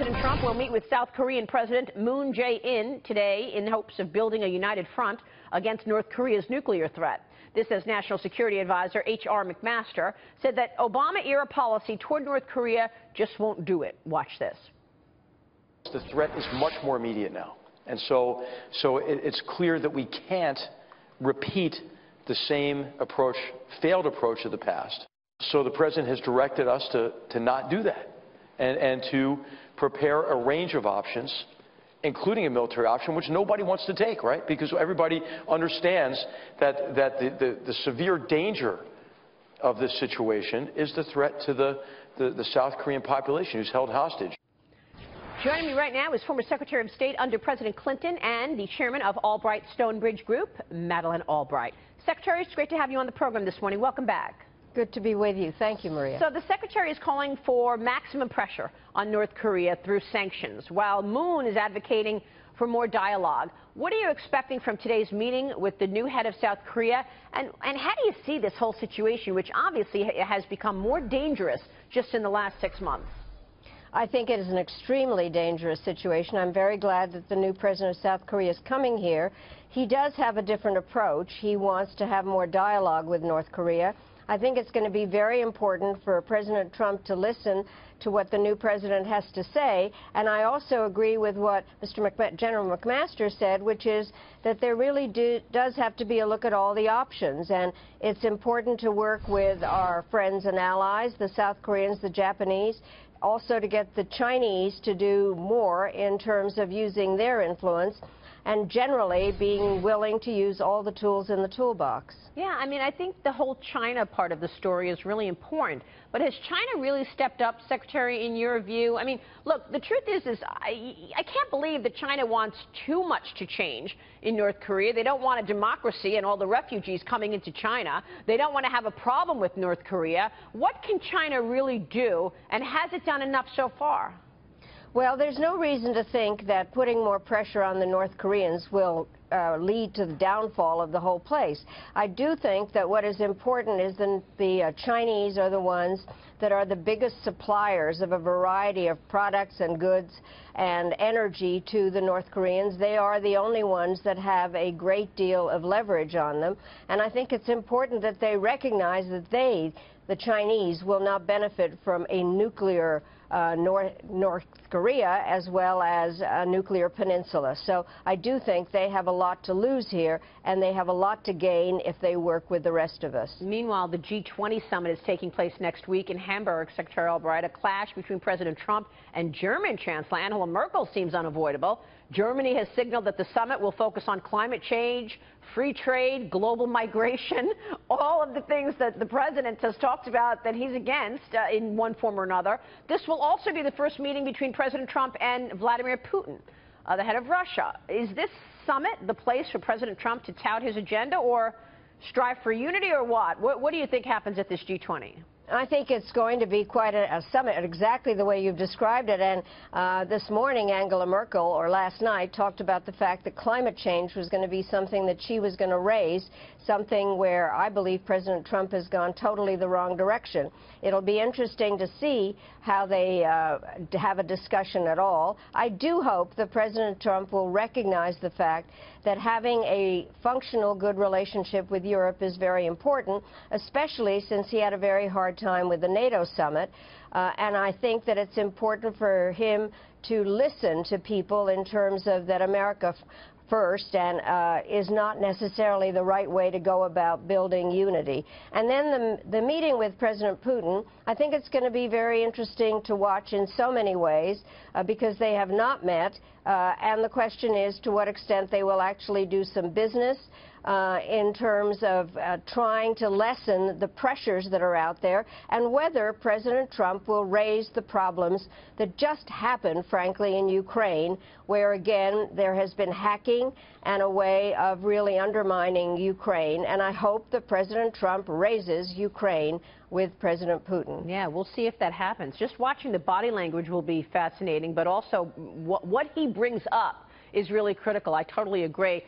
President Trump will meet with South Korean President Moon Jae-in today in hopes of building a united front against North Korea's nuclear threat. This as National Security Advisor H.R. McMaster said that Obama-era policy toward North Korea just won't do it. Watch this. The threat is much more immediate now. And so it's clear that we can't repeat the same approach, failed approach of the past. So the president has directed us to not do that and to prepare a range of options, including a military option, which nobody wants to take, right? Because everybody understands that the severe danger of this situation is the threat to the South Korean population who's held hostage. Joining me right now is former Secretary of State under President Clinton and the chairman of Albright Stonebridge Group, Madeleine Albright. Secretary, it's great to have you on the program this morning. Welcome back. Good to be with you. Thank you, Maria. So the Secretary is calling for maximum pressure on North Korea through sanctions, while Moon is advocating for more dialogue. What are you expecting from today's meeting with the new head of South Korea? And how do you see this whole situation, which obviously has become more dangerous just in the last 6 months? I think it is an extremely dangerous situation. I'm very glad that the new president of South Korea is coming here. He does have a different approach. He wants to have more dialogue with North Korea. I think it's going to be very important for President Trump to listen to what the new president has to say. And I also agree with what General McMaster said, which is that there really does have to be a look at all the options. And it's important to work with our friends and allies, the South Koreans, the Japanese, also to get the Chinese to do more in terms of using their influence, and generally being willing to use all the tools in the toolbox. Yeah, I mean, I think the whole China part of the story is really important. But has China really stepped up, Secretary, in your view? I mean, look, the truth is I can't believe that China wants too much to change in North Korea. They don't want a democracy and all the refugees coming into China. They don't want to have a problem with North Korea. What can China really do, and has it done enough so far? Well, there's no reason to think that putting more pressure on the North Koreans will lead to the downfall of the whole place. I do think that what is important is the Chinese are the ones that are the biggest suppliers of a variety of products and goods and energy to the North Koreans. They are the only ones that have a great deal of leverage on them. And I think it's important that they recognize that the Chinese, will not benefit from a nuclear North Korea as well as a nuclear peninsula. So I do think they have a lot to lose here, and they have a lot to gain if they work with the rest of us. Meanwhile, the G20 summit is taking place next week in Hamburg, Secretary Albright. A clash between President Trump and German Chancellor Angela Merkel seems unavoidable. Germany has signaled that the summit will focus on climate change, free trade, global migration, all of the things that the president has talked about that he's against in one form or another. This will also be the first meeting between President Trump and Vladimir Putin, the head of Russia. Is this summit the place for President Trump to tout his agenda, or strive for unity, or what? What do you think happens at this G20? I think it's going to be quite a summit, exactly the way you've described it. And this morning, Angela Merkel, or last night, talked about the fact that climate change was going to be something that she was going to raise, something where I believe President Trump has gone totally the wrong direction. It'll be interesting to see how they have a discussion at all. I do hope that President Trump will recognize the fact that having a functional, good relationship with Europe is very important, especially since he had a very hard time with the NATO summit. And I think that it's important for him to listen to people in terms of that America first, and is not necessarily the right way to go about building unity. And then the meeting with President Putin, I think it's going to be very interesting to watch in so many ways, because they have not met, and the question is to what extent they will actually do some business in terms of trying to lessen the pressures that are out there, and whether President Trump will raise the problems that just happened, frankly, in Ukraine, where, again, there has been hacking and a way of really undermining Ukraine. And I hope that President Trump raises Ukraine with President Putin. Yeah, we'll see if that happens. Just watching the body language will be fascinating, but also what he brings up is really critical. I totally agree.